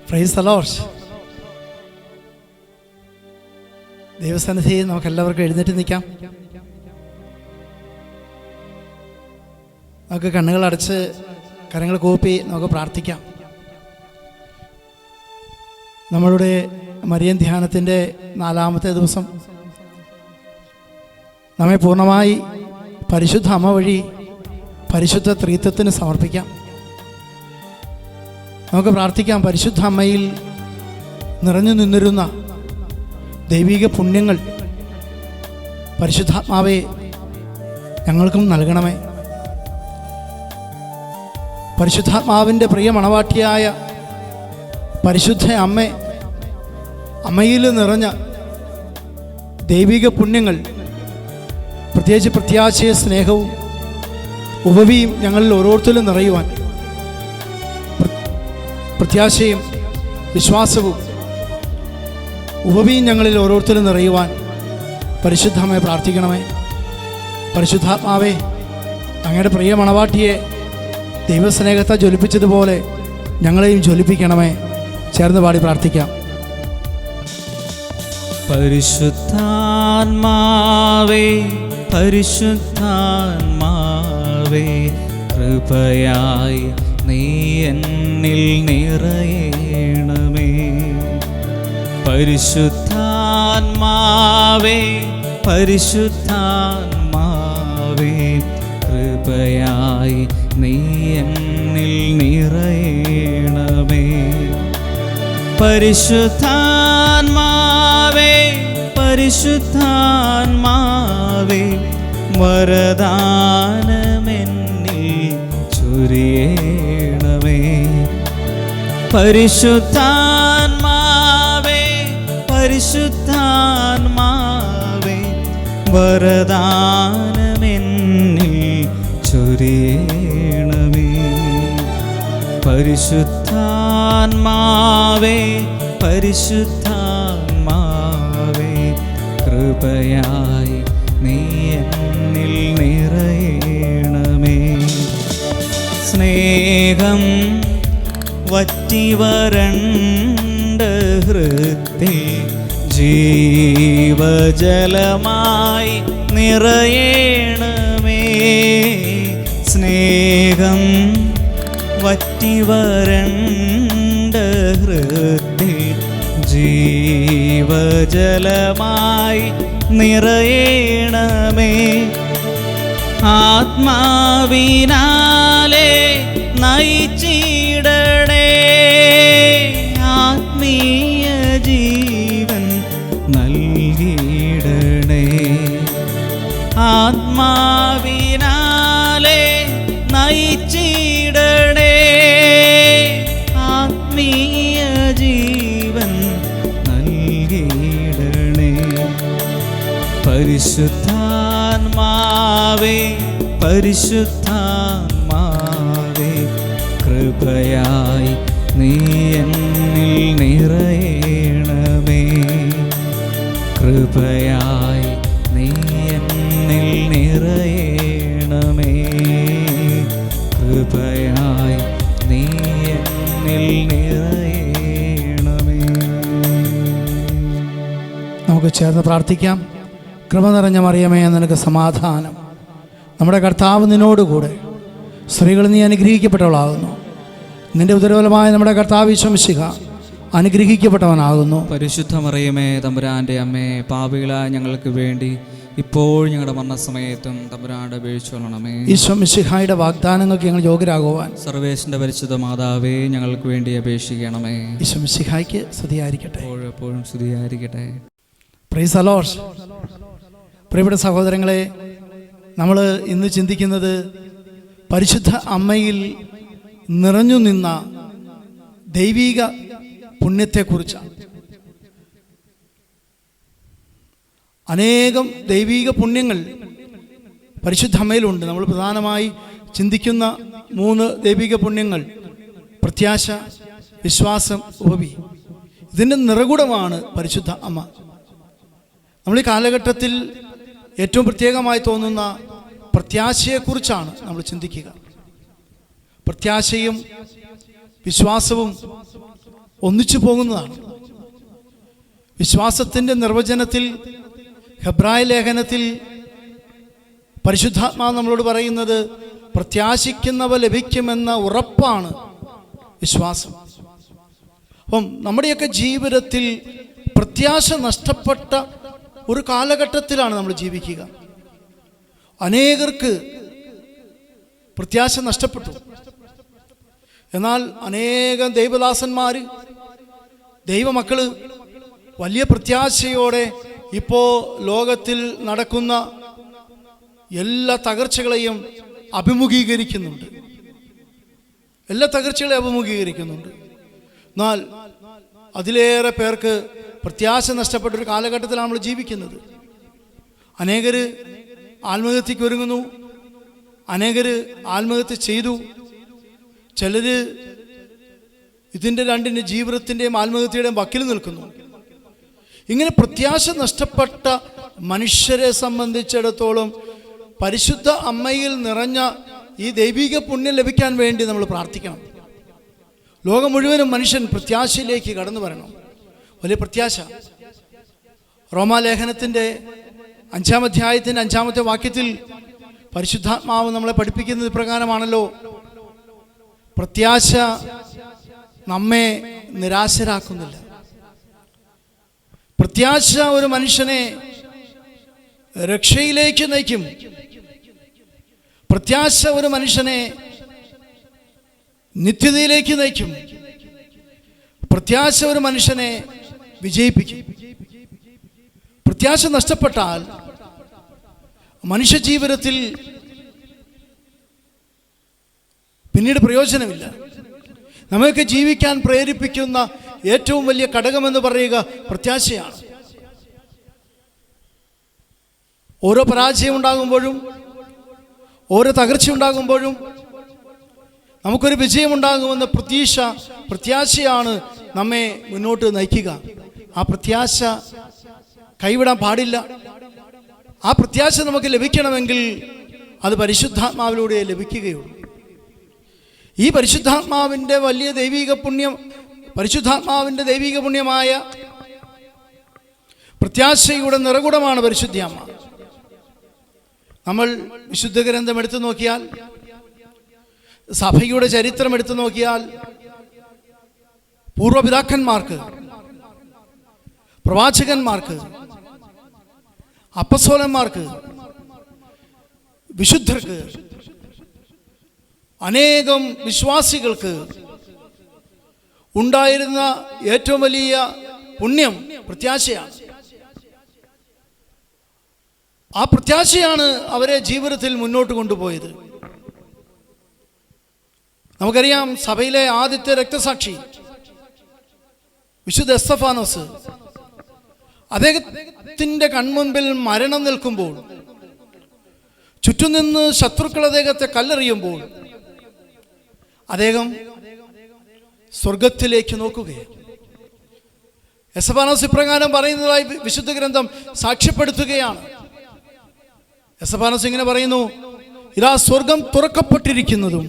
Praise the Lord. ദൈവസന്നിധിയിൽ നമുക്കെല്ലാവർക്കും എഴുന്നേറ്റ് നിൽക്കാം. നമുക്ക് കണ്ണുകൾ അടച്ച് കരങ്ങൾ കൂപ്പി നമുക്ക് പ്രാർത്ഥിക്കാം. നമ്മളുടെ മരിയൻ ധ്യാനത്തിൻ്റെ 4-ാമത്തെ ദിവസം നമ്മെ പൂർണ്ണമായി പരിശുദ്ധ അമ്മ വഴി പരിശുദ്ധ ത്രിത്വത്തിന് സമർപ്പിക്കാം. നമുക്ക് പ്രാർത്ഥിക്കാം. പരിശുദ്ധ അമ്മയിൽ നിറഞ്ഞു നിന്നിരുന്ന ദൈവിക പുണ്യങ്ങൾ പരിശുദ്ധാത്മാവെ ഞങ്ങൾക്കും നൽകണമേ. പരിശുദ്ധാത്മാവിൻ്റെ പ്രിയ മണവാട്ടിയായ പരിശുദ്ധ അമ്മയിൽ നിറഞ്ഞ ദൈവിക പുണ്യങ്ങൾ, പ്രത്യേകിച്ച് പ്രത്യാശയ സ്നേഹവും ഉപവിയും ഞങ്ങളിൽ ഓരോരുത്തരും നിറയുവാൻ, പ്രത്യാശയും വിശ്വാസവും ഉപവിയും ഞങ്ങളിൽ ഓരോരുത്തരും നിറയുവാൻ പരിശുദ്ധമ്മയെ പ്രാർത്ഥിക്കണമേ. പരിശുദ്ധാത്മാവേ, അങ്ങയുടെ പ്രിയ മണവാട്ടിയെ ദൈവസ്നേഹത്തെ ജ്വലിപ്പിച്ചതുപോലെ ഞങ്ങളെയും ജ്വലിപ്പിക്കണമേ. ചേർന്ന് പാടി പ്രാർത്ഥിക്കാം. പരിശുദ്ധാത്മാവേ, പരിശുദ്ധാത്മാവേ, കൃപയായി നീ എന്നിൽ നിറയണമേ. പരിശുദ്ധാത്മാവേ, പരിശുദ്ധാത്മാവേ, കൃപയായി നീ എന്നിൽ നിറയണമേ. പരിശുദ്ധാത്മാവേ, പരിശുദ്ധാത്മാവേ, വരദാനമെന്നിൽ ചൊരിയണമേ. പരിശുദ്ധാത്മാവേ, പരിശുദ്ധാത്മാവേ, വരദാനമെന്നിൽ ചൊരിയണമേ. പരിശുദ്ധാത്മാവേ, പരിശുദ്ധാത്മാവേ, കൃപയായി നീ എന്നിൽ നിറയണമേ. സ്നേഹം വറ്റിവരണ്ട ഹൃദയ ജീവജലമായി നിറയണമേ. സ്നേഹം വറ്റിവരണ്ട ഹൃദയ ജീവജലമായി നിറയണമേ. ആത്മാവിനാലെ നയിച്ചിടണേ, ആത്മീയ ജീവൻ നൽകിയിടണേ. ആത്മാവിനാലെ നയിച്ചിടണേ, ആത്മീയ ജീവൻ നൽകിയിടണേ. പരിശുദ്ധാത്മാവേ, പരിശുദ്ധാത്മാവേ, കൃപയായി നീ എന്നിൽ നിറയണമേ. കൃപയായി നീ എന്നിൽ നിറയണമേ. കൃപയായി നീ എന്നിൽ നിറയണമേ. നമുക്ക് ചേർന്ന് പ്രാർത്ഥിക്കാം. കൃപ നിറഞ്ഞ മറിയമേ, നിനക്ക് സമാധാനം. നമ്മുടെ കർത്താവ് നിന്നോടുകൂടെ സ്ത്രീകൾ നീ അനുഗ്രഹിക്കപ്പെട്ടവളാകുന്നു. നിന്റെ ഉദരഫലമായ നമ്മുടെ കർത്താവ് ഈശോ മിശിഹ അനുഗ്രഹിക്കപ്പെട്ടവനാകുന്നു. പരിശുദ്ധ മറിയമേ, തമ്പുരാൻ്റെ അമ്മേ, പാപികളായ ഞങ്ങൾക്ക് വേണ്ടി ഇപ്പോൾ ഞങ്ങളുടെ മരണസമയത്തും തമ്പുരാന്റെ അപേക്ഷിച്ചുകൊള്ളണമേ. ഈശോ മിശിഹായുടെ വാഗ്ദാനങ്ങൾക്ക് ഞങ്ങൾ യോഗ്യരാകുവാൻ സർവേശ്വരന്റെ പരിശുദ്ധ മാതാവേ, ഞങ്ങൾക്ക് വേണ്ടി അപേക്ഷിക്കണമേ. ഈശോ മിശിഹായ്ക്ക് സ്തുതിയായിരിക്കട്ടെ. എപ്പോഴും സ്തുതിയായിരിക്കട്ടെ. Praise the Lord. പ്രിയപ്പെട്ട സഹോദരങ്ങളെ, നമ്മൾ ഇന്ന് ചിന്തിക്കുന്നത് പരിശുദ്ധ അമ്മയിൽ നിറഞ്ഞു നിന്ന ദൈവിക പുണ്യത്തെക്കുറിച്ചാണ്. അനേകം ദൈവിക പുണ്യങ്ങൾ പരിശുദ്ധ അമ്മയിലുണ്ട്. നമ്മൾ പ്രധാനമായി ചിന്തിക്കുന്ന 3 ദൈവിക പുണ്യങ്ങൾ: പ്രത്യാശ, വിശ്വാസം, ഉപവി. ഇതിൻ്റെ നിറകുടമാണ് പരിശുദ്ധ അമ്മ. നമ്മൾ ഈ കാലഘട്ടത്തിൽ ഏറ്റവും പ്രത്യേകമായി തോന്നുന്ന പ്രത്യാശയെക്കുറിച്ചാണ് നമ്മൾ ചിന്തിക്കുക. പ്രത്യാശയും വിശ്വാസവും ഒന്നിച്ചു പോകുന്നതാണ്. വിശ്വാസത്തിൻ്റെ നിർവചനത്തിൽ ഹെബ്രായ ലേഖനത്തിൽ പരിശുദ്ധാത്മാവ് നമ്മളോട് പറയുന്നത് പ്രത്യാശിക്കുന്നവ ലഭിക്കുമെന്ന ഉറപ്പാണ് വിശ്വാസം. അപ്പം നമ്മുടെയൊക്കെ ജീവിതത്തിൽ പ്രത്യാശ നഷ്ടപ്പെട്ട ഒരു കാലഘട്ടത്തിലാണ് നമ്മൾ ജീവിക്കുക. അനേകർക്ക് പ്രത്യാശ നഷ്ടപ്പെട്ടു. എന്നാൽ അനേകം ദൈവദാസന്മാർ, ദൈവമക്കൾ വലിയ പ്രത്യാശയോടെ ഇപ്പോൾ ലോകത്തിൽ നടക്കുന്ന എല്ലാ തകർച്ചകളെയും അഭിമുഖീകരിക്കുന്നുണ്ട്. എന്നാൽ അതിലേറെ പേർക്ക് പ്രത്യാശ നഷ്ടപ്പെട്ടൊരു കാലഘട്ടത്തിലാണ് നമ്മൾ ജീവിക്കുന്നത്. അനേകർ ആത്മഹത്യക്ക് ഒരുങ്ങുന്നു, അനേകർ ആത്മഹത്യ ചെയ്തു, ചിലർ ഇതിൻ്റെ രണ്ടിൻ്റെ ജീവിതത്തിൻ്റെയും ആത്മഹത്യയുടെയും വക്കിൽ നിൽക്കുന്നു. ഇങ്ങനെ പ്രത്യാശ നഷ്ടപ്പെട്ട മനുഷ്യരെ സംബന്ധിച്ചിടത്തോളം പരിശുദ്ധ അമ്മയിൽ നിറഞ്ഞ ഈ ദൈവിക പുണ്യം ലഭിക്കാൻ വേണ്ടി നമ്മൾ പ്രാർത്ഥിക്കണം. ലോകം മുഴുവനും മനുഷ്യൻ പ്രത്യാശയിലേക്ക് കടന്നു വരണം. വലിയ പ്രത്യാശ. റോമാലേഖനത്തിൻ്റെ 5-ാം അധ്യായത്തിൻ്റെ 5-ാമത്തെ വാക്യത്തിൽ പരിശുദ്ധാത്മാവ് നമ്മളെ പഠിപ്പിക്കുന്നത് ഇപ്രകാരമാണല്ലോ: പ്രത്യാശ നമ്മെ നിരാശരാക്കുന്നില്ല. പ്രത്യാശ ഒരു മനുഷ്യനെ രക്ഷയിലേക്ക് നയിക്കും. പ്രത്യാശ ഒരു മനുഷ്യനെ നിത്യതയിലേക്ക് നയിക്കും. പ്രത്യാശ ഒരു മനുഷ്യനെ വിജയിപ്പിക്കും. പ്രത്യാശ നഷ്ടപ്പെട്ടാൽ മനുഷ്യജീവിതത്തിൽ പിന്നീട് പ്രയോജനമില്ല. നമ്മൾക്ക് ജീവിക്കാൻ പ്രേരിപ്പിക്കുന്ന ഏറ്റവും വലിയ ഘടകമെന്ന് പറയുക പ്രത്യാശയാണ്. ഓരോ പരാജയം ഉണ്ടാകുമ്പോഴും, ഓരോ തകർച്ച ഉണ്ടാകുമ്പോഴും നമുക്കൊരു വിജയമുണ്ടാകുമെന്ന പ്രത്യാശയാണ് നമ്മെ മുന്നോട്ട് നയിക്കുക. ആ പ്രത്യാശ കൈവിടാൻ പാടില്ല. ആ പ്രത്യാശ നമുക്ക് ലഭിക്കണമെങ്കിൽ അത് പരിശുദ്ധാത്മാവിലൂടെ ലഭിക്കുകയുള്ളൂ. ഈ പരിശുദ്ധാത്മാവിൻ്റെ വലിയ ദൈവിക പുണ്യം, പരിശുദ്ധാത്മാവിൻ്റെ ദൈവിക പുണ്യമായ പ്രത്യാശയുടെ നിറകുടമാണ് പരിശുദ്ധ അമ്മ. നമ്മൾ വിശുദ്ധ ഗ്രന്ഥം എടുത്തു നോക്കിയാൽ, സഭയുടെ ചരിത്രം എടുത്തു നോക്കിയാൽ, പൂർവപിതാക്കന്മാർക്ക്, പ്രവാചകന്മാർക്ക്, അപ്പസ്തോലന്മാർക്ക്, വിശുദ്ധർക്ക്, അനേകം വിശ്വാസികൾക്ക് ഉണ്ടായിരുന്ന ഏറ്റവും വലിയ പുണ്യം പ്രത്യാശയാണ്. ആ പ്രത്യാശയാണ് അവരെ ജീവിതത്തിൽ മുന്നോട്ട് കൊണ്ടുപോയത്. നമുക്കറിയാം, സഭയിലെ ആദ്യത്തെ രക്തസാക്ഷി വിശുദ്ധ എസ്തഫാനോസ്, അദ്ദേഹത്തിൻ്റെ കൺമുൻപിൽ മരണം നിൽക്കുമ്പോൾ, ചുറ്റും നിന്ന് ശത്രുക്കൾ അദ്ദേഹത്തെ കല്ലെറിയുമ്പോൾ, അദ്ദേഹം സ്വർഗത്തിലേക്ക് നോക്കുകയാണ്. എസ്തഫാനോസ് ഇപ്രകാരം പറയുന്നതായി വിശുദ്ധ ഗ്രന്ഥം സാക്ഷ്യപ്പെടുത്തുകയാണ്. എസ്തഫാനോസ് ഇങ്ങനെ പറയുന്നു: ഇതാ സ്വർഗം തുറക്കപ്പെട്ടിരിക്കുന്നതും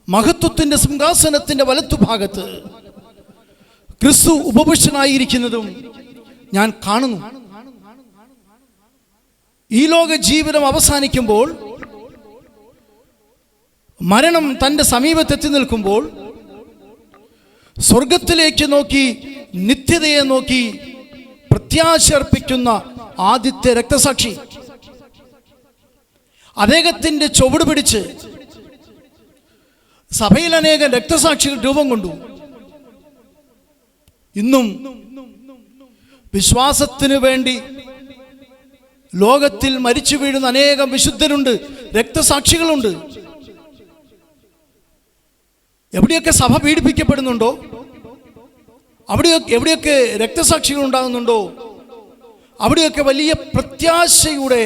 മഹത്വത്തിന്റെ സിംഹാസനത്തിന്റെ വലത്തുഭാഗത്ത് ക്രിസ്തു ഉപവിഷ്ടനായിരിക്കുന്നതും ഞാൻ കാണുന്നു. ഈ ലോക ജീവിതം അവസാനിക്കുമ്പോൾ, മരണം തൻ്റെ സമീപത്തെത്തി നിൽക്കുമ്പോൾ, സ്വർഗത്തിലേക്ക് നോക്കി, നിത്യതയെ നോക്കി പ്രത്യാശ അർപ്പിക്കുന്ന ആദ്യത്തെ രക്തസാക്ഷി, അദ്ദേഹത്തിൻ്റെ ചുവട് പിടിച്ച് സഭയിൽ അനേകം രക്തസാക്ഷികൾ രൂപം കൊണ്ടു. ഇന്നും വിശ്വാസത്തിന് വേണ്ടി ലോകത്തിൽ മരിച്ചു വീഴുന്ന അനേകം വിശുദ്ധരുണ്ട്, രക്തസാക്ഷികളുണ്ട്. എവിടെയൊക്കെ സഭ പീഡിപ്പിക്കപ്പെടുന്നുണ്ടോ, എവിടെയൊക്കെ രക്തസാക്ഷികൾ ഉണ്ടാകുന്നുണ്ടോ, അവിടെയൊക്കെ വലിയ പ്രത്യാശയുടെ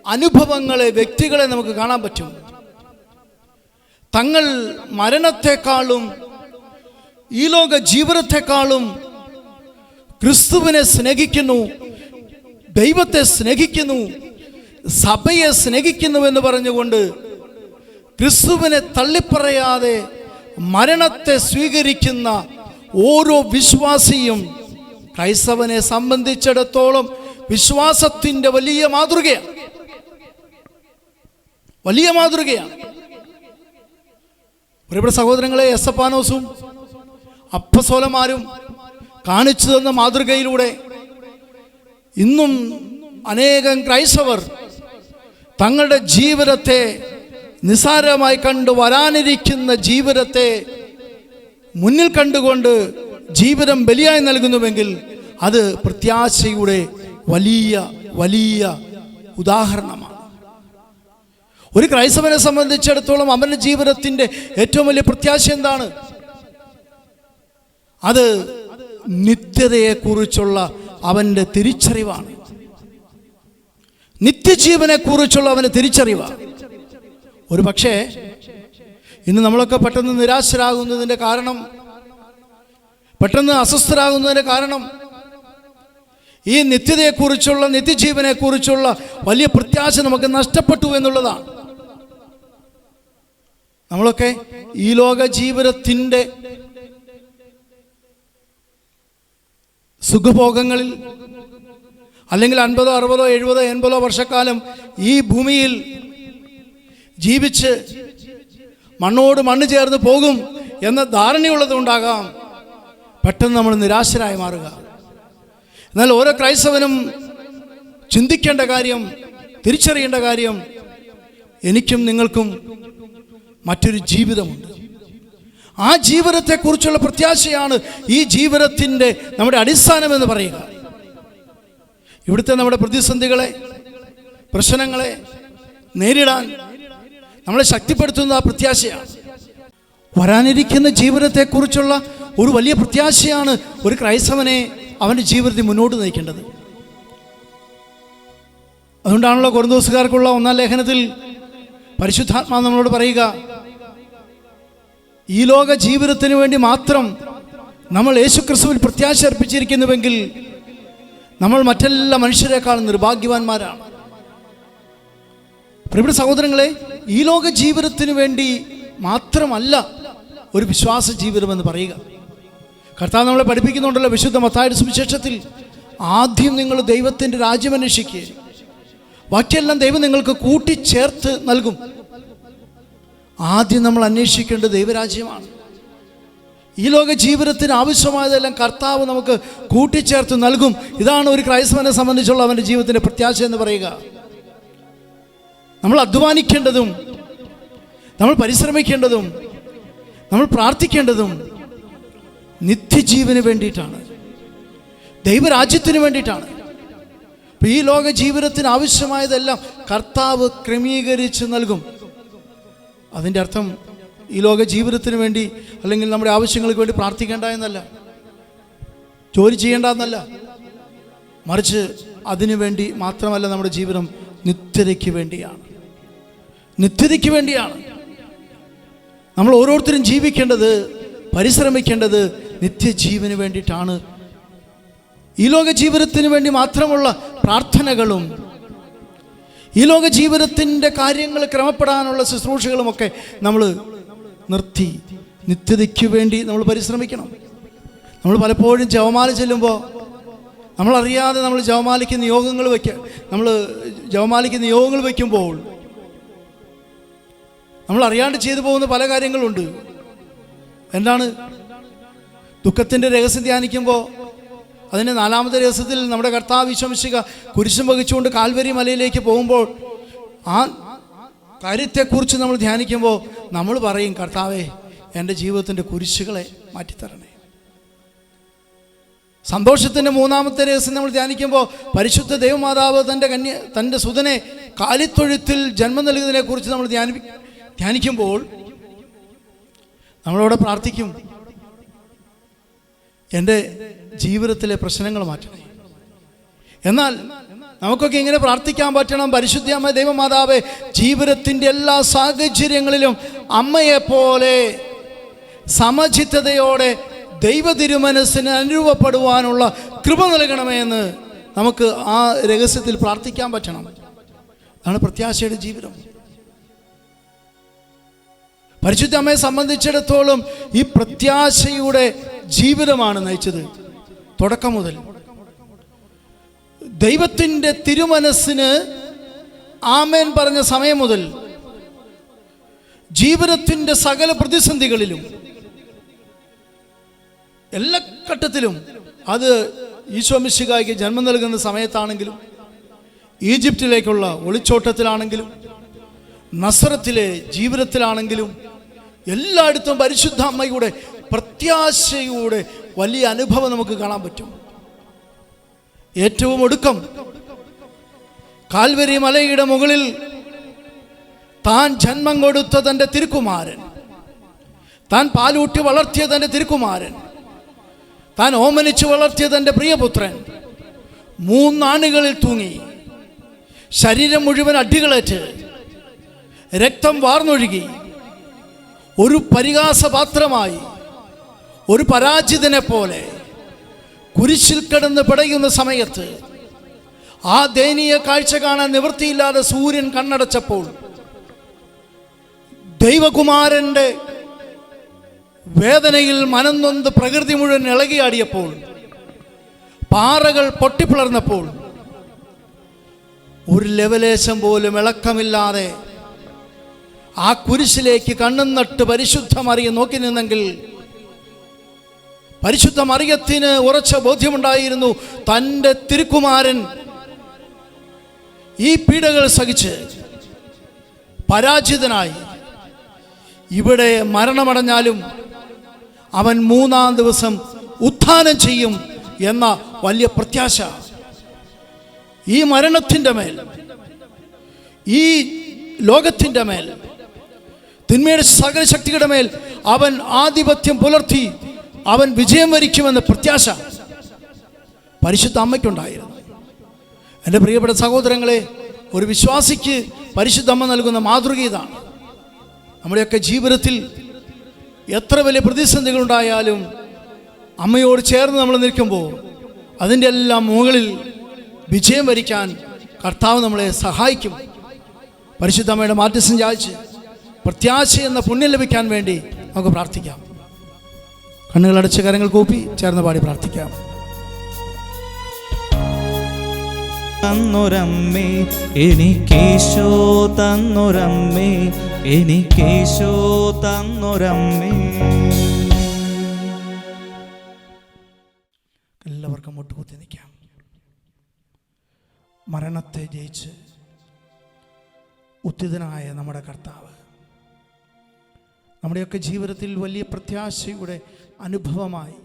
അനുഭവങ്ങളെ, വ്യക്തികളെ നമുക്ക് കാണാൻ പറ്റും. തങ്ങൾ മരണത്തെക്കാളും ഈ ലോക ജീവിതത്തെക്കാളും ക്രിസ്തുവിനെ സ്നേഹിക്കുന്നു, ദൈവത്തെ സ്നേഹിക്കുന്നു, സഭയെ സ്നേഹിക്കുന്നു എന്ന് പറഞ്ഞുകൊണ്ട് ക്രിസ്തുവിനെ തള്ളിപ്പറയാതെ മരണത്തെ സ്വീകരിക്കുന്ന ഓരോ വിശ്വാസിയും ക്രൈസ്തവനെ സംബന്ധിച്ചിടത്തോളം വിശ്വാസത്തിൻ്റെ വലിയ മാതൃകയാണ്. വലിയ മാതൃകയാണ്. പ്രിയപ്പെട്ട സഹോദരങ്ങളെ, എസ്തഫാനോസും അപ്പസ്തോലന്മാരും കാണിച്ചു തന്ന മാതൃകയിലൂടെ ഇന്നും അനേകം ക്രൈസ്തവർ തങ്ങളുടെ ജീവിതത്തെ നിസ്സാരമായി കണ്ട് വരാനിരിക്കുന്ന ജീവിതത്തെ മുന്നിൽ കണ്ടുകൊണ്ട് ജീവിതം ബലിയായി നൽകുന്നുവെങ്കിൽ അത് പ്രത്യാശയുടെ വലിയ വലിയ ഉദാഹരണമാണ്. ഒരു ക്രൈസ്തവനെ സംബന്ധിച്ചിടത്തോളം അവൻ്റെ ജീവിതത്തിൻ്റെ ഏറ്റവും വലിയ പ്രത്യാശ എന്താണ്? അത് നിത്യതയെക്കുറിച്ചുള്ള അവൻ്റെ തിരിച്ചറിവാണ്. നിത്യജീവനെക്കുറിച്ചുള്ള അവൻ്റെ തിരിച്ചറിവാണ്. ഒരു പക്ഷേ ഇന്ന് നമ്മളൊക്കെ പെട്ടെന്ന് നിരാശരാകുന്നതിൻ്റെ കാരണം, പെട്ടെന്ന് അസ്വസ്ഥരാകുന്നതിൻ്റെ കാരണം ഈ നിത്യതയെക്കുറിച്ചുള്ള, നിത്യജീവനെക്കുറിച്ചുള്ള വലിയ പ്രത്യാശ നമുക്ക് നഷ്ടപ്പെട്ടു എന്നുള്ളതാണ്. നമ്മളൊക്കെ ഈ ലോക ജീവിതത്തിൻ്റെ സുഖഭോഗങ്ങളിൽ അല്ലെങ്കിൽ 50, 60, 70, 80 വർഷക്കാലം ഈ ഭൂമിയിൽ ജീവിച്ച് മണ്ണോട് മണ്ണ് ചേർന്ന് പോകും എന്ന ധാരണയുള്ളതുകൊണ്ടാകാം പെട്ടെന്ന് നമ്മൾ നിരാശരായി മാറുക. എന്നാൽ ഓരോ ക്രൈസ്തവനും ചിന്തിക്കേണ്ട കാര്യം, തിരിച്ചറിയേണ്ട കാര്യം, എനിക്കും നിങ്ങൾക്കും മറ്റൊരു ജീവിതമുണ്ട്. ആ ജീവിതത്തെക്കുറിച്ചുള്ള പ്രത്യാശയാണ് ഈ ജീവിതത്തിൻ്റെ നമ്മുടെ അടിസ്ഥാനമെന്ന് പറയുക. ഇവിടുത്തെ നമ്മുടെ പ്രതിസന്ധികളെ, പ്രശ്നങ്ങളെ നേരിടാൻ നമ്മളെ ശക്തിപ്പെടുത്തുന്ന ആ പ്രത്യാശയാണ്. വരാനിരിക്കുന്ന ജീവിതത്തെക്കുറിച്ചുള്ള ഒരു വലിയ പ്രത്യാശയാണ് ഒരു ക്രൈസ്തവനെ അവൻ്റെ ജീവിതത്തിൽ മുന്നോട്ട് നയിക്കേണ്ടത്. അതുകൊണ്ടാണല്ലോ കൊരിന്തോസുകാർക്കുള്ള 1-ാം ലേഖനത്തിൽ പരിശുദ്ധാത്മാവ് നമ്മളോട് പറയുക, ഈ ലോക ജീവിതത്തിന് വേണ്ടി മാത്രം നമ്മൾ യേശുക്രിസ്തുവിൽ പ്രത്യാശ അർപ്പിച്ചിരിക്കുന്നുവെങ്കിൽ നമ്മൾ മറ്റെല്ലാ മനുഷ്യരെക്കാളും നിർഭാഗ്യവാന്മാരാണ്. പ്രിയപ്പെട്ട സഹോദരങ്ങളെ, ഈ ലോക ജീവിതത്തിന് വേണ്ടി മാത്രമല്ല ഒരു വിശ്വാസ ജീവിതമെന്ന് പറയുക. കർത്താവ് നമ്മളെ പഠിപ്പിക്കുന്നുണ്ടല്ലോ വിശുദ്ധ മത്തായിയുടെ സുവിശേഷത്തിൽ, ആദ്യം നിങ്ങൾ ദൈവത്തിൻ്റെ രാജ്യം അന്വേഷിക്കുക, ബാക്കിയെല്ലാം ദൈവം നിങ്ങൾക്ക് കൂട്ടിച്ചേർത്ത് നൽകും. ആദ്യം നമ്മൾ അന്വേഷിക്കേണ്ടത് ദൈവരാജ്യമാണ്. ഈ ലോക ജീവിതത്തിന് ആവശ്യമായതെല്ലാം കർത്താവ് നമുക്ക് കൂട്ടിച്ചേർത്ത് നൽകും. ഇതാണ് ഒരു ക്രൈസ്തവനെ സംബന്ധിച്ചുള്ള അവൻ്റെ ജീവിതത്തിൻ്റെ പ്രത്യാശ എന്ന് പറയുക. നമ്മൾ അധ്വാനിക്കേണ്ടതും, നമ്മൾ പരിശ്രമിക്കേണ്ടതും, നമ്മൾ പ്രാർത്ഥിക്കേണ്ടതും നിത്യജീവന് വേണ്ടിയിട്ടാണ്, ദൈവരാജ്യത്തിന് വേണ്ടിയിട്ടാണ്. അപ്പോൾ ഈ ലോക ജീവിതത്തിന് ആവശ്യമായതെല്ലാം കർത്താവ് ക്രമീകരിച്ച് നൽകും. അതിൻ്റെ അർത്ഥം ഈ ലോക ജീവിതത്തിന് വേണ്ടി അല്ലെങ്കിൽ നമ്മുടെ ആവശ്യങ്ങൾക്ക് വേണ്ടി പ്രാർത്ഥിക്കേണ്ട എന്നല്ല, ജോലി ചെയ്യേണ്ട എന്നല്ല, മറിച്ച് അതിനു വേണ്ടി മാത്രമല്ല നമ്മുടെ ജീവിതം നിത്യതയ്ക്ക് വേണ്ടിയാണ്. നിത്യതയ്ക്ക് വേണ്ടിയാണ് നമ്മൾ ഓരോരുത്തരും ജീവിക്കേണ്ടത്, പരിശ്രമിക്കേണ്ടത് നിത്യജീവന് വേണ്ടിയിട്ടാണ്. ഈ ലോക ജീവിതത്തിന് വേണ്ടി മാത്രമുള്ള പ്രാർത്ഥനകളും ഈ ലോക ജീവിതത്തിൻ്റെ കാര്യങ്ങൾ ക്രമപ്പെടാനുള്ള ശുശ്രൂഷകളുമൊക്കെ നമ്മൾ നിർത്തി നിത്യതയ്ക്ക് വേണ്ടി നമ്മൾ പരിശ്രമിക്കണം. നമ്മൾ പലപ്പോഴും ജപമാല ചെല്ലുമ്പോൾ നമ്മളറിയാതെ നമ്മൾ ജപമാലയ്ക്ക് നിയോഗങ്ങൾ വയ്ക്കുമ്പോൾ നമ്മൾ അറിയാണ്ട് ചെയ്തു പോകുന്ന പല കാര്യങ്ങളുണ്ട്. എന്താണ്? ദുഃഖത്തിൻ്റെ രഹസ്യം ധ്യാനിക്കുമ്പോൾ അതിൻ്റെ 4-ാമത്തെ രഹസ്യത്തിൽ നമ്മുടെ കർത്താവ് ഈശോ കുരിശും വഹിച്ചുകൊണ്ട് കാൽവരി മലയിലേക്ക് പോകുമ്പോൾ ആ കാര്യത്തെക്കുറിച്ച് നമ്മൾ ധ്യാനിക്കുമ്പോൾ നമ്മൾ പറയും, കർത്താവേ എൻ്റെ ജീവിതത്തിൻ്റെ കുരിശുകളെ മാറ്റിത്തരണേ. സന്തോഷത്തിൻ്റെ 3-ാമത്തെ രഹസ്യം നമ്മൾ ധ്യാനിക്കുമ്പോൾ പരിശുദ്ധ ദൈവമാതാവ് തൻ്റെ സുതനെ കാലിത്തൊഴുത്തിൽ ജന്മം നൽകുന്നതിനെക്കുറിച്ച് നമ്മൾ ധ്യാനിക്കുമ്പോൾ നമ്മളവിടെ പ്രാർത്ഥിക്കും, എൻ്റെ ജീവിതത്തിലെ പ്രശ്നങ്ങൾ മാറ്റണേ. എന്നാൽ നമുക്കൊക്കെ ഇങ്ങനെ പ്രാർത്ഥിക്കാൻ പറ്റണം, പരിശുദ്ധ അമ്മ ദൈവമാതാവേ ജീവിതത്തിൻ്റെ എല്ലാ സാഹചര്യങ്ങളിലും അമ്മയെപ്പോലെ സമചിത്തതയോടെ ദൈവ തിരുമനസ്സിന് അനുരൂപപ്പെടുവാനുള്ള കൃപ നൽകണമേ എന്ന് നമുക്ക് ആ രഹസ്യത്തിൽ പ്രാർത്ഥിക്കാൻ പറ്റണം. അതാണ് പ്രത്യാശയുടെ ജീവിതം. പരിശുദ്ധ അമ്മയെ സംബന്ധിച്ചിടത്തോളം ഈ പ്രത്യാശയുടെ ജീവിതമാണ് നയിച്ചത്. തുടക്കം മുതൽ ദൈവത്തിൻ്റെ തിരുമനസ്സിന് ആമേൻ പറഞ്ഞ സമയം മുതൽ ജീവിതത്തിൻ്റെ സകല പ്രതിസന്ധികളിലും എല്ലാ ഘട്ടത്തിലും, അത് ഈശോ മിശിഹായ്ക്ക് ജന്മം നൽകുന്ന സമയത്താണെങ്കിലും, ഈജിപ്തിലേക്കുള്ള ഒളിച്ചോട്ടത്തിലാണെങ്കിലും, നസറത്തിലെ ജീവിതത്തിലാണെങ്കിലും, എല്ലായിടത്തും പരിശുദ്ധ അമ്മയുടെ പ്രത്യാശയുടെ വലിയ അനുഭവം നമുക്ക് കാണാൻ പറ്റും. ഏറ്റവും ഒടുക്കം കാൽവരി മലയുടെ മുകളിൽ താൻ ജന്മം കൊടുത്ത തൻ്റെ തിരുക്കുമാരൻ, താൻ പാലൂട്ടി വളർത്തിയ തൻ്റെ തിരുക്കുമാരൻ, താൻ ഓമനിച്ച് വളർത്തിയ തൻ്റെ പ്രിയപുത്രൻ 3 ആണികളിൽ തൂങ്ങി, ശരീരം മുഴുവൻ അടികളേറ്റ് രക്തം വാർന്നൊഴുകി, ഒരു പരിഹാസപാത്രമായി, ഒരു പരാജിതനെ പോലെ കുരിശിൽ കിടന്ന് പിടയുന്ന സമയത്ത് ആ ദയനീയ കാഴ്ച കാണാൻ നിവൃത്തിയില്ലാതെ സൂര്യൻ കണ്ണടച്ചപ്പോൾ ദൈവകുമാരൻ്റെ വേദനയിൽ മനംനൊന്ത് പ്രകൃതി മുഴുവൻ ഇളകിയാടിയപ്പോൾ, പാറകൾ പൊട്ടിപ്പിളർന്നപ്പോൾ, ഒരു ലവലേശം പോലും ഇളക്കമില്ലാതെ ആ കുരിശിലേക്ക് കണ്ണും നട്ട് പരിശുദ്ധ മറിയം നോക്കി നിന്നെങ്കിൽ പരിശുദ്ധ മറിയത്തിന് ഉറച്ച ബോധ്യമുണ്ടായിരുന്നു, തൻ്റെ തിരുക്കുമാരൻ ഈ പീഡകൾ സഹിച്ച് പരാജിതനായി ഇവിടെ മരണമടഞ്ഞാലും അവൻ 3-ാം ദിവസം ഉത്ഥാനം ചെയ്യും എന്ന വലിയ പ്രത്യാശ ഈ മരണത്തിൻ്റെ മേൽ, ഈ ലോകത്തിൻ്റെ മേൽ, തിന്മയുടെ സകല ശക്തിയുടെ മേൽ അവൻ ആധിപത്യം പുലർത്തി അവൻ വിജയം വരിക്കുമെന്ന പ്രത്യാശ പരിശുദ്ധ അമ്മയ്ക്കുണ്ടായിരുന്നു. എൻ്റെ പ്രിയപ്പെട്ട സഹോദരങ്ങളെ, ഒരു വിശ്വാസിക്ക് പരിശുദ്ധ അമ്മ നൽകുന്ന മാതൃക ഇതാണ്. നമ്മുടെയൊക്കെ ജീവിതത്തിൽ എത്ര വലിയ പ്രതിസന്ധികളുണ്ടായാലും അമ്മയോട് ചേർന്ന് നമ്മൾ നിൽക്കുമ്പോൾ അതിൻ്റെ എല്ലാം മുകളിൽ വിജയം വരിക്കാൻ കർത്താവ് നമ്മളെ സഹായിക്കും. പരിശുദ്ധ അമ്മയുടെ മാധ്യസ്ഥം യാചിച്ച് പ്രത്യാശ എന്ന പുണ്യം ലഭിക്കാൻ വേണ്ടി നമുക്ക് പ്രാർത്ഥിക്കാം. കണ്ണുകളടച്ച് കരങ്ങൾ കൂപ്പി ചേർന്ന് പാടി പ്രാർത്ഥിക്കാം. തന്നൊരമ്മേ എനിക്കേശോ തന്നൊരമ്മേ, എനിക്കേശോ തന്നൊരമ്മേ. എല്ലാവർക്കും മുട്ടുകുത്തി നിൽക്കാം. മരണത്തെ ജയിച്ച് ഉത്തിതനായ നമ്മുടെ കർത്താവ് നമ്മുടെയൊക്കെ ജീവിതത്തിൽ വലിയ പ്രത്യാശയുടെ അനുഭവമായി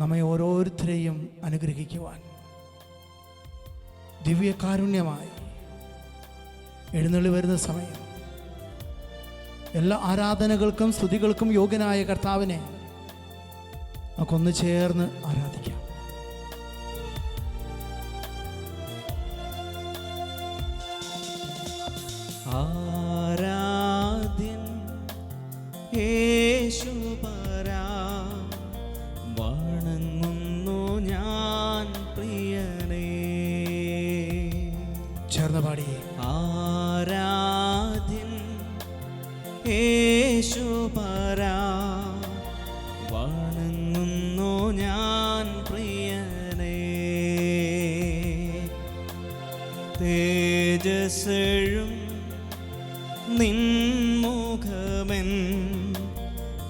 നമ്മെ ഓരോരുത്തരെയും അനുഗ്രഹിക്കുവാൻ ദിവ്യകാരുണ്യമായി എഴുന്നള്ളി വരുന്ന സമയം എല്ലാ ആരാധനകൾക്കും സ്തുതികൾക്കും യോഗ്യനായ കർത്താവിനെ നമുക്കൊന്ന് ചേർന്ന് ആരാധിക്കാം. ആരാധ്യൻ യേശുപരാ, വണങ്ങുന്നു ഞാൻ പ്രിയനേ. ചേർന്ന് പാടി. ആരാധ്യൻ യേശുപരാ, വണങ്ങുന്നു ഞാൻ പ്രിയനേ. തേജസ്സെഴും നിൻമുഖമെൻ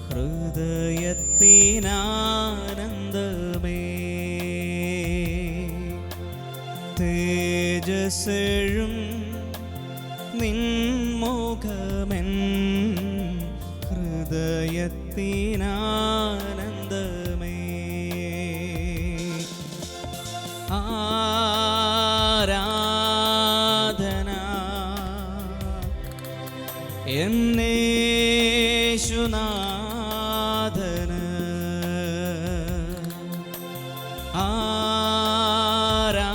ഹൃദയത്തിനാനന്ദമേ. തേജസ്സെഴും നിൻമുഖമെൻ ഹൃദയത്തിനാനന്ദമേ. ആരാധന എന്നേശുനാഥന്, ആരാധന.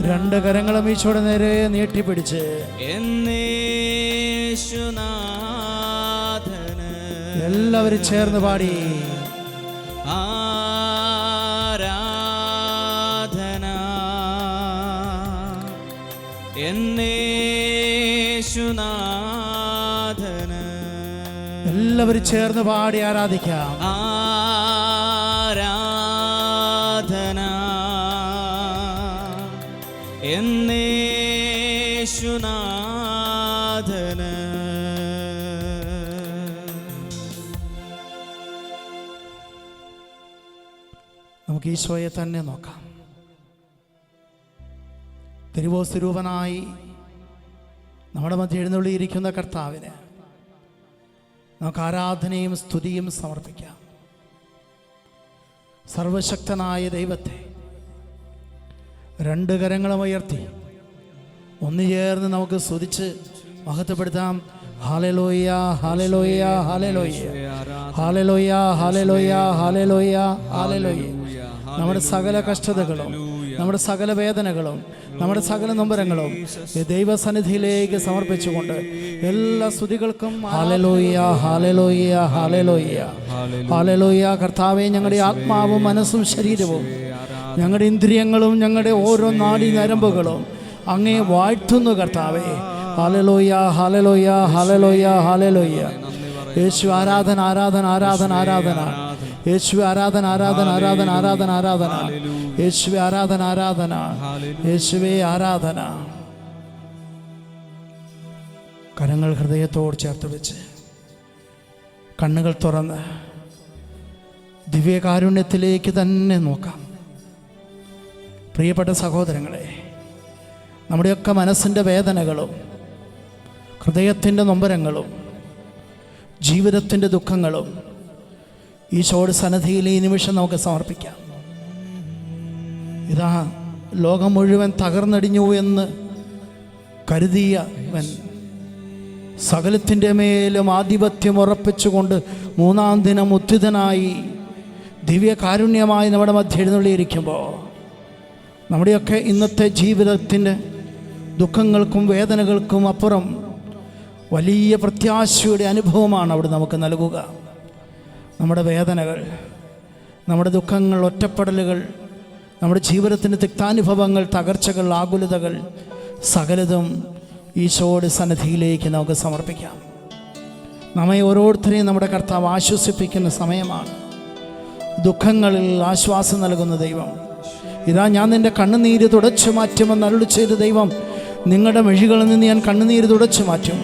2 കരങ്ങളും ഈശോയുടെ നേരെ നീട്ടിപ്പിടിച്ച് എന്നേശുനാഥന് എല്ലാവരും ചേർന്ന് പാടി. ആരാധന എന്നേശുനാഥന്. എല്ലാവരും ചേർന്ന് പാടി ആരാധിക്കാം. ആരാധന എന്നേശുനാഥന്. നമുക്ക് ഈശോയെ തന്നെ നോക്കാം. തിരുവോസ്വരൂപനായി നമ്മുടെ മധ്യ എഴുന്നള്ളിയിരിക്കുന്ന കർത്താവിന് നമുക്ക് ആരാധനയും സ്തുതിയും സമർപ്പിക്കാം. സർവശക്തനായ ദൈവത്തെ രണ്ട് കരങ്ങളും ഉയർത്തി ഒന്ന് ചേർന്ന് നമുക്ക് സ്തുതിച്ച് മഹത്വപ്പെടുത്താം. Hallelujah hallelujah hallelujah hallelujah hallelujah hallelujah hallelujah. നമ്മുടെ സകല കഷ്ടതകളും, നമ്മുടെ സകല വേദനകളും, നമ്മുടെ സകല നൊമ്പരങ്ങളും ഈ ദൈവസന്നിധിയിലേക്ക് സമർപ്പിച്ചുകൊണ്ട് എല്ലാ സ്തുതികൾക്കും ഹല്ലേലൂയ ഹല്ലേലൂയ ഹല്ലേലൂയ ഹല്ലേലൂയ. കർത്താവേ, ഞങ്ങളുടെ ആത്മാവും മനസ്സും ശരീരവും, ഞങ്ങളുടെ ഇന്ദ്രിയങ്ങളും, ഞങ്ങളുടെ ഓരോ നാഡി നരമ്പുകളും അങ്ങേ വാഴ്ത്തുന്നു കർത്താവേ. Hallelujah hallelujah hallelujah hallelujah. യേശു ആരാധന ആരാധന ആരാധന ആരാധന. യേശു ആരാധന ആരാധന ആരാധന ആരാധന ആരാധന. യേശുവേ ആരാധന ആരാധന. യേശുവേ ആരാധന. കരങ്ങൾ ഹൃദയത്തോട് ചേർത്ത് വെച്ച് കണ്ണുകൾ തുറന്ന് ദിവ്യകാരുണ്യത്തിലേക്ക് തന്നെ നോക്കാം. പ്രിയപ്പെട്ട സഹോദരങ്ങളെ, നമ്മുടെയൊക്കെ മനസ്സിൻ്റെ വേദനകളും ഹൃദയത്തിൻ്റെ നൊമ്പരങ്ങളും ജീവിതത്തിൻ്റെ ദുഃഖങ്ങളും ഈശോയുടെ സന്നിധിയിൽ ഈ നിമിഷം നമുക്ക് സമർപ്പിക്കാം. ഇതാ ലോകം മുഴുവൻ തകർന്നടിഞ്ഞു എന്ന് കരുതിയവൻ സകലത്തിൻ്റെ മേലും ആധിപത്യം ഉറപ്പിച്ചുകൊണ്ട് മൂന്നാം ദിനം ഉത്ഥിതനായി ദിവ്യകാരുണ്യമായി നമ്മുടെ മധ്യ എഴുന്നള്ളിയിരിക്കുമ്പോൾ നമ്മുടെയൊക്കെ ഇന്നത്തെ ജീവിതത്തിൻ്റെ ദുഃഖങ്ങൾക്കും വേദനകൾക്കും അപ്പുറം വലിയ പ്രത്യാശയുടെ അനുഭവമാണ് അവിടെ നമുക്ക് നൽകുക. നമ്മുടെ വേദനകൾ, നമ്മുടെ ദുഃഖങ്ങൾ, ഒറ്റപ്പെടലുകൾ, നമ്മുടെ ജീവിതത്തിൻ്റെ തിക്താനുഭവങ്ങൾ, തകർച്ചകൾ, ആകുലതകൾ സകലതും ഈശോയുടെ സന്നിധിയിലേക്ക് നമുക്ക് സമർപ്പിക്കാം. നമ്മെ ഓരോരുത്തരെയും നമ്മുടെ കർത്താവ് ആശ്വസിപ്പിക്കുന്ന സമയമാണ്. ദുഃഖങ്ങളിൽ ആശ്വാസം നൽകുന്ന ദൈവം, ഇതാ ഞാൻ നിൻ്റെ കണ്ണുനീര് തുടച്ചു മാറ്റുമെന്ന് അരുളി ചെയ്ത ദൈവം, നിങ്ങളുടെ മെഴികളിൽ നിന്ന് ഞാൻ കണ്ണുനീര് തുടച്ചു മാറ്റും,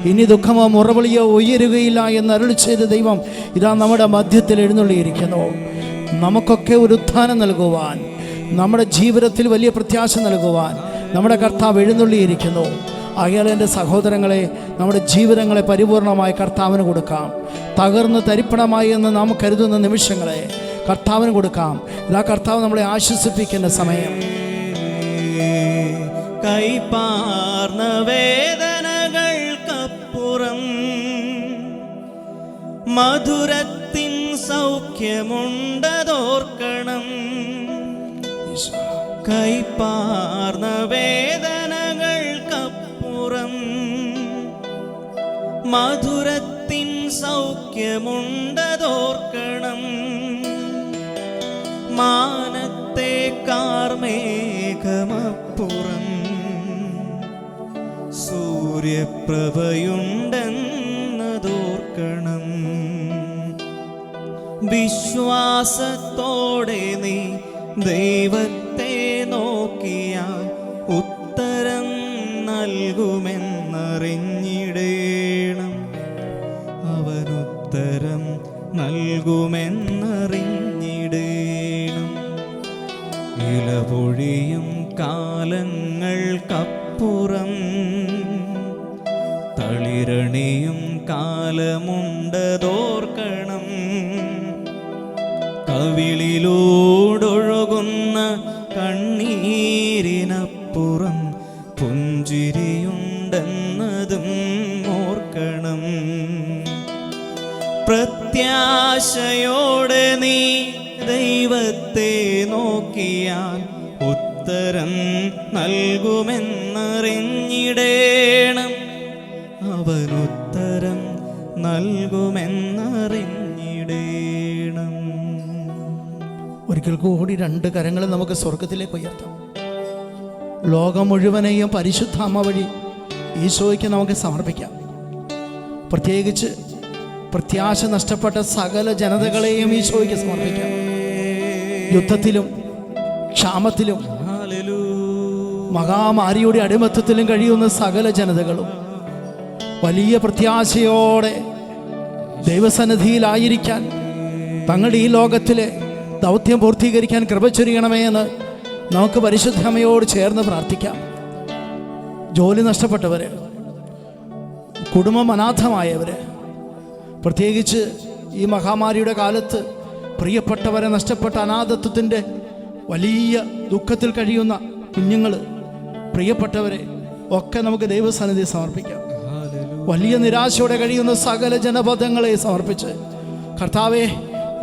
ഇനി ദുഃഖമോ മുറവിളിയോ ഉയരുകയില്ല എന്ന് അരുളി ചെയ്ത ദൈവം ഇതാ നമ്മുടെ മധ്യത്തിൽ എഴുന്നള്ളിയിരിക്കുന്നു. നമുക്കൊക്കെ ഒരു ഉത്ഥാനം നൽകുവാൻ, നമ്മുടെ ജീവിതത്തിൽ വലിയ പ്രത്യാശ നൽകുവാൻ നമ്മുടെ കർത്താവ് എഴുന്നള്ളിയിരിക്കുന്നു. ആകയാൽ എൻ്റെ സഹോദരങ്ങളെ, നമ്മുടെ ജീവിതങ്ങളെ പരിപൂർണമായി കർത്താവിന് കൊടുക്കാം. തകർന്ന് തരിപ്പണമായി എന്ന് നാം കരുതുന്ന നിമിഷങ്ങളെ കർത്താവിന് കൊടുക്കാം. ഇതാ കർത്താവ് നമ്മളെ ആശ്വസിപ്പിക്കുന്ന സമയം. കൈപ്പാർന്ന വേദനകൾക്കപ്പുറം മധുരത്തിൻ സൗഖ്യമുണ്ടതോർക്കണം. കൈപ്പാർന്ന വേദനകൾക്കപ്പുറം മധുരത്തിൻ സൗഖ്യമുണ്ടതോർക്കണം. മാനത്തെ കാർമേഘമപ്പുറം സൂര്യപ്രഭയുണ്ടെന്നതോർക്കണം. വിശ്വാസത്തോടെ നീ ദൈവത്തെ നോക്കിയാൽ ഉത്തരം നൽകുമെന്നറിഞ്ഞിടേണം. അവനുത്തരം നൽകുമെന്നറിഞ്ഞിടേണം. ഇലപൊഴിയും കാലങ്ങൾക്കപ്പുറം തളിരണിയും കാലമുണ്ടതോർക്കണം. കവിളിലൂടൊഴുകുന്ന കണ്ണീരിനപ്പുറം പുഞ്ചിരിയുണ്ടെന്നതും ഓർക്കണം. പ്രത്യാശയോടെ നീ ദൈവത്തെ നോക്കിയാൽ ഉത്തരം നൽകുമെന്നറിഞ്ഞിടേണം. അവനുത്തരം നൽകുമെന്നറിഞ്ഞിടേണം. ഒരിക്കൽ കൂടി രണ്ട് കരങ്ങൾ നമുക്ക് സ്വർഗത്തിലേക്ക് ഉയർത്താം. ലോകം മുഴുവനെയും പരിശുദ്ധ അമ്മ വഴി ഈശോയ്ക്ക് നമുക്ക് സമർപ്പിക്കാം. പ്രത്യാശ നഷ്ടപ്പെട്ട സകല ജനതകളെയും ഈശോയ്ക്ക് സമർപ്പിക്കാം. യുദ്ധത്തിലും ക്ഷാമത്തിലും മഹാമാരിയുടെ അടിമത്തത്തിലും കഴിയുന്ന സകല ജനതകളും വലിയ പ്രത്യാശയോടെ ദൈവസന്നിധിയിലായിരിക്കാൻ, തങ്ങളുടെ ഈ ലോകത്തിലെ ദൗത്യം പൂർത്തീകരിക്കാൻ കൃപ ചൊരിയണമേ എന്ന് നമുക്ക് പരിശുദ്ധമയോട് ചേർന്ന് പ്രാർത്ഥിക്കാം. ജോലി നഷ്ടപ്പെട്ടവര്, കുടുംബം അനാഥമായവര്, പ്രത്യേകിച്ച് ഈ മഹാമാരിയുടെ കാലത്ത് പ്രിയപ്പെട്ടവരെ നഷ്ടപ്പെട്ട അനാഥത്വത്തിൻ്റെ വലിയ ദുഃഖത്തിൽ കഴിയുന്ന കുഞ്ഞുങ്ങൾ, പ്രിയപ്പെട്ടവരെ ഒക്കെ നമുക്ക് ദൈവസന്നിധി സമർപ്പിക്കാം. വലിയ നിരാശയോടെ കഴിയുന്ന സകല ജനപദങ്ങളെ സമർപ്പിച്ച്, കർത്താവേ,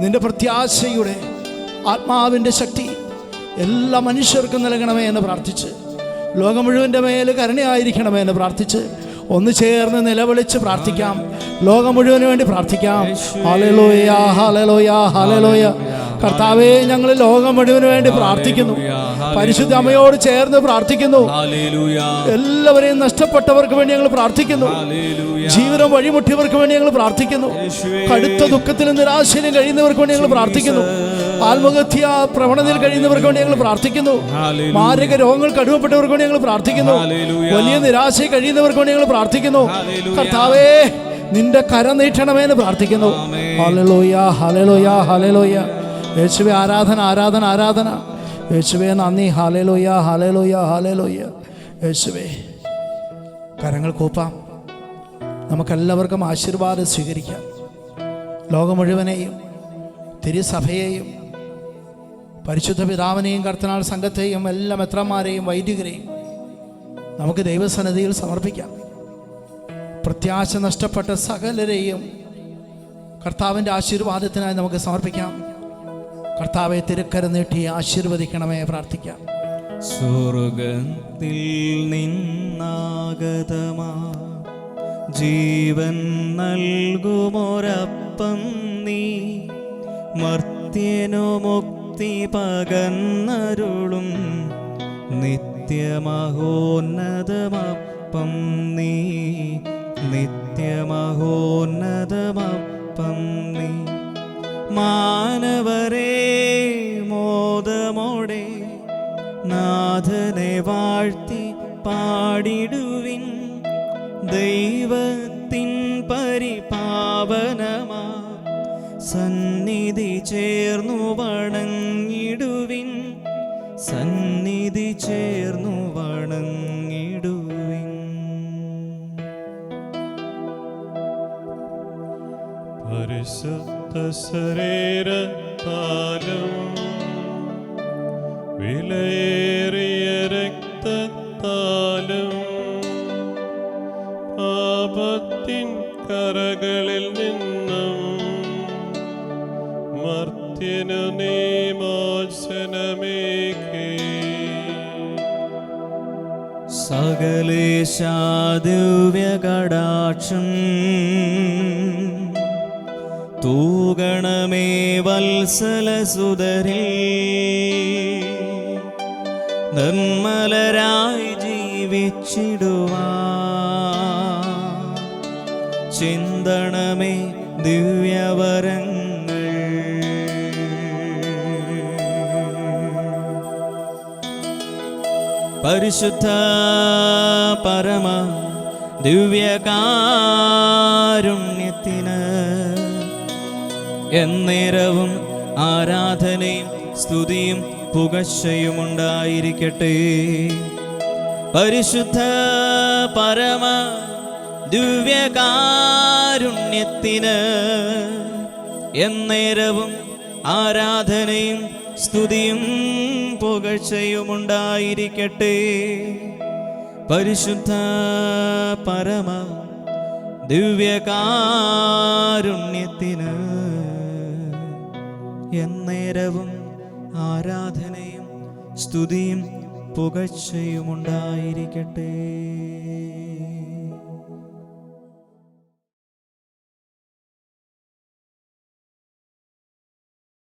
നിന്റെ പ്രത്യാശയുടെ ആത്മാവിൻ്റെ ശക്തി എല്ലാ മനുഷ്യർക്കും നൽകണമേ എന്ന് പ്രാർത്ഥിച്ച്, ലോകം മുഴുവൻ്റെ മേൽ കരുണയായിരിക്കണമേ എന്ന് പ്രാർത്ഥിച്ച് ഒന്ന് ചേർന്ന് നിലവിളിച്ച് പ്രാർത്ഥിക്കാം. ലോകം മുഴുവന് വേണ്ടി പ്രാർത്ഥിക്കാം. Hallelujah, hallelujah, hallelujah. കർത്താവേ, ഞങ്ങൾ ലോകം മുഴുവന് വേണ്ടി പ്രാർത്ഥിക്കുന്നു. പരിശുദ്ധ അമ്മയോട് ചേർന്ന് പ്രാർത്ഥിക്കുന്നു. എല്ലാവരെയും നഷ്ടപ്പെട്ടവർക്ക് വേണ്ടി ഞങ്ങൾ പ്രാർത്ഥിക്കുന്നു. ജീവിതം വഴിമുട്ടിയവർക്ക് വേണ്ടി ഞങ്ങൾ പ്രാർത്ഥിക്കുന്നു. കടുത്ത ദുഃഖത്തിലും നിരാശയിലും കഴിയുന്നവർക്ക് വേണ്ടി ഞങ്ങൾ പ്രാർത്ഥിക്കുന്നു. ആത്മഹത്യ പ്രവണതയിൽ കഴിയുന്നവർക്ക് വേണ്ടി ഞങ്ങൾ പ്രാർത്ഥിക്കുന്നു. മാരക രോഗങ്ങൾക്ക് അടിമപ്പെട്ടവർക്ക് വേണ്ടി ഞങ്ങൾ പ്രാർത്ഥിക്കുന്നു. വലിയ നിരാശയിൽ കഴിയുന്നവർക്ക് വേണ്ടി ഞങ്ങൾ പ്രാർത്ഥിക്കുന്നു. കർത്താവേ, നിന്റെ കരം നീട്ടണമെന്ന് പ്രാർത്ഥിക്കുന്നു. Hallelujah, hallelujah, hallelujah. യേശുവേ, ആരാധന, ആരാധന, ആരാധന. യേശുവേ, നന്ദി. Hallelujah, hallelujah, hallelujah. യേശുവേ, കരങ്ങൾ കൂപ്പാം. നമുക്കെല്ലാവർക്കും ആശീർവാദം സ്വീകരിക്കാം. ലോകം മുഴുവനെയും, തിരുസഭയെയും, പരിശുദ്ധ പിതാവിനെയും, കർത്തനാൾ സംഘത്തെയും, എല്ലാ മെത്രന്മാരെയും, വൈദികരെയും നമുക്ക് ദൈവസന്നിധിയിൽ സമർപ്പിക്കാം. പ്രത്യാശ നഷ്ടപ്പെട്ട സകലരെയും കർത്താവിൻ്റെ ആശീർവാദത്തിനായി നമുക്ക് സമർപ്പിക്കാം. കർത്താവെ, തിരുക്കരം നീട്ടി ആശീർവദിക്കണമേ പ്രാർത്ഥിക്കാം. സ്വർഗത്തിൽ നിന്നാഗതമാ ജീവൻ നൽകുമൊരപ്പം നീ, മർത്യനു മുക്തി പകർന്നരുളും നിത്യമഹോന്നതമപ്പം നീ, നിത്യമഹോന്നതമപ്പം നീ. മാനവരേ, മോദമോടെ നാഥനെ വാഴ്ത്തി പാടിടുവിൻ. ദൈവത്തിൻ പരിപാവനമാ സന്നിധി ചേർന്നു വണങ്ങിടുവിൻ, സന്നിധി ചേർന്നു വണങ്ങിടുവിൻ. പരിശുദ്ധ ശരീരത്താലും വിലയേറിയ രക്തത്താലും പാപത്തിൻ കറകളിൽ നിന്നും മർത്യനു നീ മോചനമേകി. സകലേശാ ദിവ്യകടാക്ഷം തൂഗണമേ വത്സലസുതരേ, നിർമ്മലരായി ജീവിച്ചിടുവാൻ ചിന്തണമേ ദിവ്യവരങ്ങൾ. പരിശുദ്ധ പരമ ദിവ്യകാരുണ്യത്തിന് എന്നേരവും ആരാധനയും സ്തുതിയും പുകഴ്ചയും ഉണ്ടായിരിക്കട്ടെ. പരിശുദ്ധ പരമ ദിവ്യകാരുണ്യത്തിന് എന്നേരവും ആരാധനയും സ്തുതിയും പുകഴ്ചയും ഉണ്ടായിരിക്കട്ടെ. പരിശുദ്ധ പരമ ദിവ്യകാരുണ്യത്തിന് എന്നേരവും ആരാധനയും സ്തുതിയും പുകഴ്ചയും ഉണ്ടായിരിക്കട്ടെ.